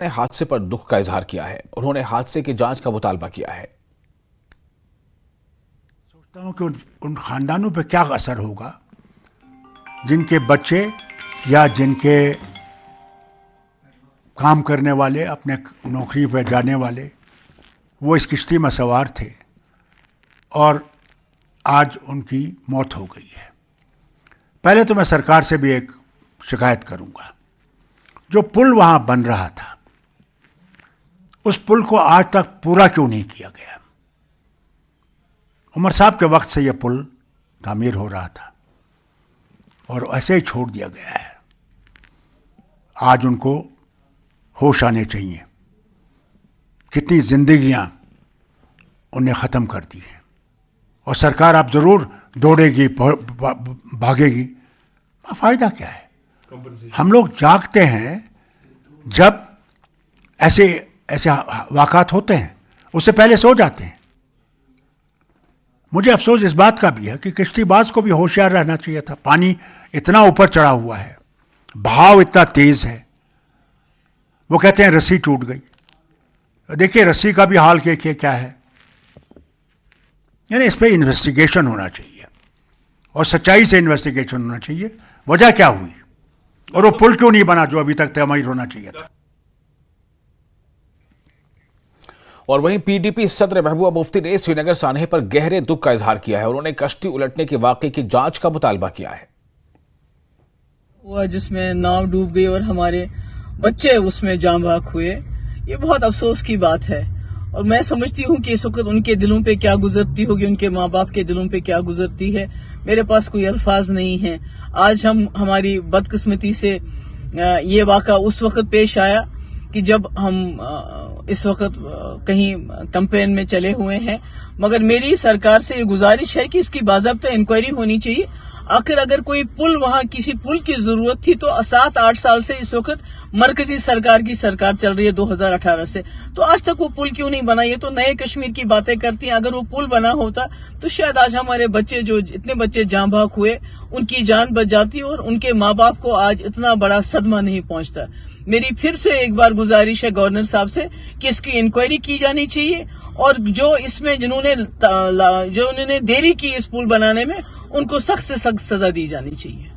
ने हादसे पर दुख का इजहार किया है। उन्होंने हादसे की जांच का मुतालबा किया है। सोचता हूं कि उन खानदानों पर क्या असर होगा जिनके बच्चे या जिनके काम करने वाले, अपने नौकरी पर जाने वाले, वो इस किश्ती में सवार थे और आज उनकी मौत हो गई है। पहले तो मैं सरकार से भी एक शिकायत करूंगा। जो पुल वहां बन रहा था, उस पुल को आज तक पूरा क्यों नहीं किया गया? उमर साहब के वक्त से यह पुल तामीर हो रहा था और ऐसे ही छोड़ दिया गया है। आज उनको होश आने चाहिए। कितनी जिंदगियां उन्हें खत्म कर दी हैं और सरकार अब जरूर दौड़ेगी, भागेगी। फायदा क्या है? हम लोग जागते हैं जब ऐसे वाक़ात होते हैं, उससे पहले सो जाते हैं। मुझे अफसोस इस बात का भी है कि किश्तीबाज को भी होशियार रहना चाहिए था। पानी इतना ऊपर चढ़ा हुआ है, बहाव इतना तेज है। वो कहते हैं रस्सी टूट गई। देखिए रस्सी का भी हाल क्या है। यानी इस पर इन्वेस्टिगेशन होना चाहिए और सच्चाई से इन्वेस्टिगेशन होना चाहिए। वजह क्या हुई और वो पुल क्यों नहीं बना जो अभी तक तमीर होना चाहिए था। और वहीं पीडीपी सदर महबूबा मुफ्ती ने श्रीनगर सान्हे पर गहरे दुख का इजहार किया है। उन्होंने कश्ती उलटने के वाकये की जांच का मुतालबा किया है। हुआ जिसमें नाव डूब गई और हमारे बच्चे उसमें जान बहक हुए, ये बहुत अफसोस की बात है। और मैं समझती हूँ कि इस वक्त उनके दिलों पे क्या गुजरती होगी, उनके माँ बाप के दिलों पे क्या गुजरती है। मेरे पास कोई अल्फाज नहीं है। आज हमारी बदकिस्मती से ये वाक़ा उस वक्त पेश आया कि जब हम इस वक्त कहीं कैंपेन में चले हुए हैं। मगर मेरी सरकार से ये गुजारिश है कि इसकी बाज़ाब्ता इंक्वायरी होनी चाहिए। आखिर अगर कोई पुल, वहां किसी पुल की जरूरत थी तो 7-8 साल से इस वक्त मरकजी सरकार की सरकार चल रही है 2018 से, तो आज तक वो पुल क्यों नहीं बना? ये तो नए कश्मीर की बातें करती हैं। अगर वो पुल बना होता तो शायद आज हमारे बच्चे, जो इतने बच्चे जान बहक हुए, उनकी जान बच जाती और उनके माँ बाप को आज इतना बड़ा सदमा नहीं पहुंचता। मेरी फिर से एक बार गुजारिश है गवर्नर साहब से कि इसकी इंक्वायरी की जानी चाहिए और जो इसमें जिन्होंने देरी की इस पुल बनाने में, उनको सख्त से सख्त सजा दी जानी चाहिए।